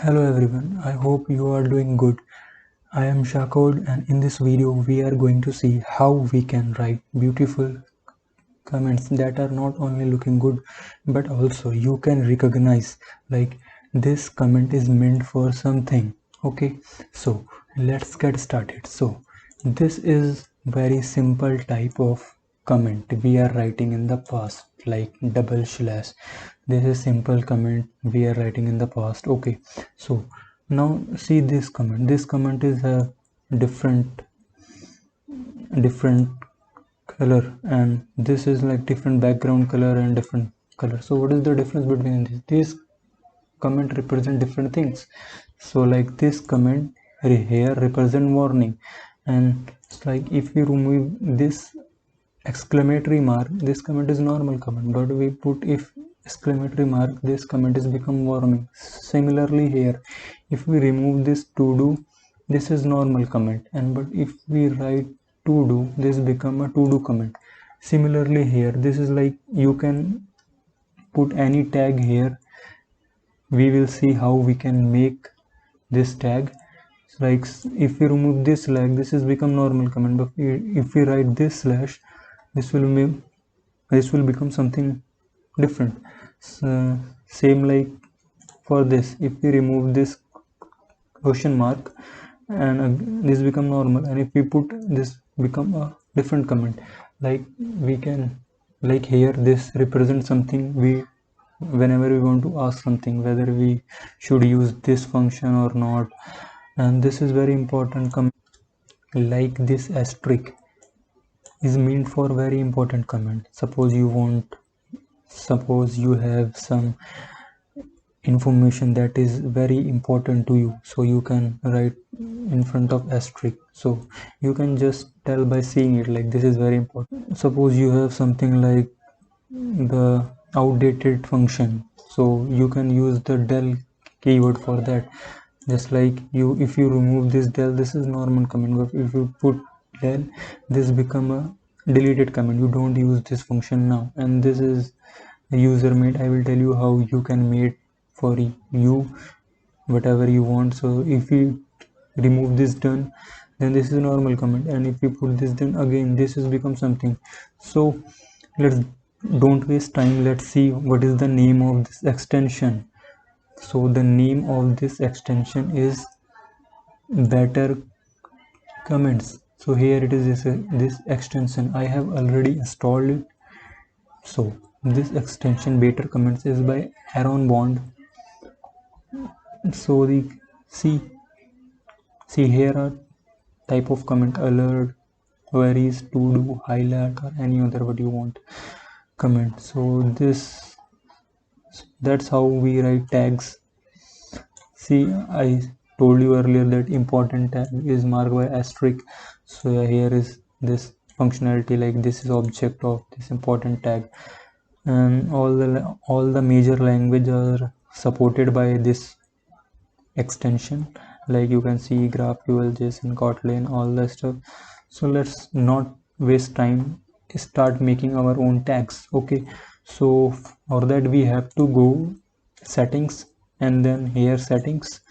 Hello everyone, I hope you are doing good. I am Shakod and in this video we are going to see how we can write beautiful comments that are not only looking good but also you can recognize like this comment is meant for something. Okay, so let's get started. So this is very simple type of comment we are writing in the past, like double slash. This is simple comment we are writing in the past. Okay, so now see this comment is a different color, and this is like different background color and different color. So what is the difference between these comment represent different things. So like this comment here represent warning, and it's like if we remove this exclamatory mark, this comment is normal comment, but we put if exclamatory mark, this comment is become warning. Similarly here, if we remove this to do, this is normal comment, and but if we write to do, this become a to do comment. Similarly here, this is like you can put any tag here. We will see how we can make this tag. Like if we remove this slash, this is become normal comment, but if we write this slash, this will make, this will become something different. So, same like for this, if we remove this question mark, and this become normal, and if we put this become a different comment. Like we can, like here this represents something. We, whenever we want to ask something whether we should use this function or not, and this is very important comment. Like this asterisk is meant for very important comment. Suppose you have some information that is very important to you, so you can write in front of asterisk, so you can just tell by seeing it like this is very important. Suppose you have something like the outdated function, so you can use the del keyword for that. Just like you, if you remove this del, this is normal comment, but if you put del, this become a deleted comment. You don't use this function now, and this is user made. I will tell you how you can make for you whatever you want. So if you remove this done, then this is a normal comment, and if you put this, then again this is become something. So let's don't waste time, let's see what is the name of this extension. So the name of this extension is better comments. So here it is, this extension I have already installed it. So this extension better comments is by Aaron Bond. So the see here are type of comment: alert, queries, to do, highlight, or any other what you want comment. So this, that's how we write tags. See, I told you earlier that important tag is marked by asterisk. So yeah, here is this functionality, like this is object of this important tag, and all the major language are supported by this extension. Like you can see GraphQL, JSON, Kotlin, all that stuff. So let's not waste time, start making our own tags. Okay, so for that we have to go settings, and then here settings,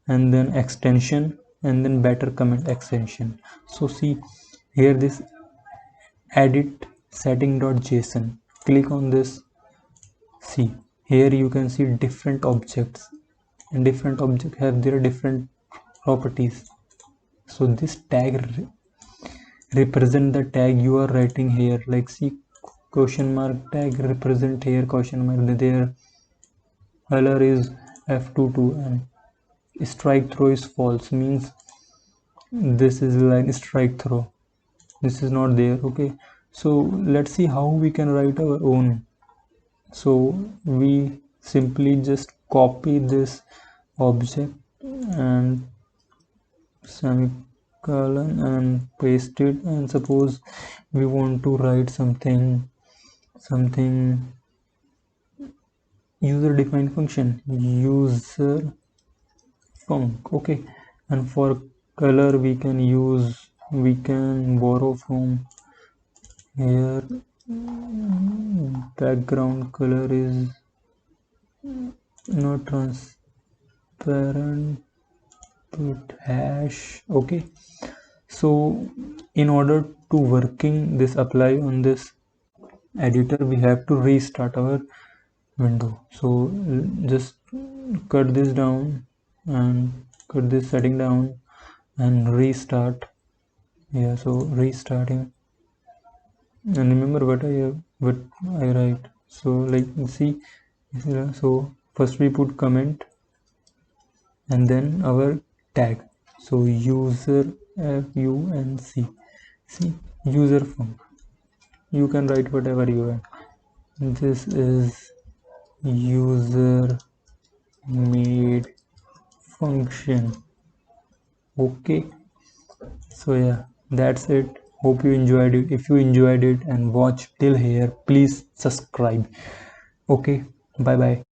and then extension, and then better comment extension. So see here, this edit setting.json, click on this. See here you can see different objects, and different objects have their different properties. So this tag represent the tag you are writing here. Like see, question mark tag represent here question mark, their color is f22, and strike throw is false, means this is like strike throw, this is not there. Okay, so let's see how we can write our own. So we simply just copy this object and semicolon and paste it, and suppose we want to write something user defined function, user func. Okay, and for color we can borrow from here. Background color is not trans, parent put hash. Okay, so in order to working this apply on this editor, we have to restart our window. So just cut this down and cut this setting down and restart. Yeah, so restarting, and remember what I write. So like see, so first we put comment and then our tag. So user func, see, user func, you can write whatever you want. This is user made function. Okay, so yeah, that's it. Hope you enjoyed it. If you enjoyed it and watched till here, please subscribe. Okay, bye bye.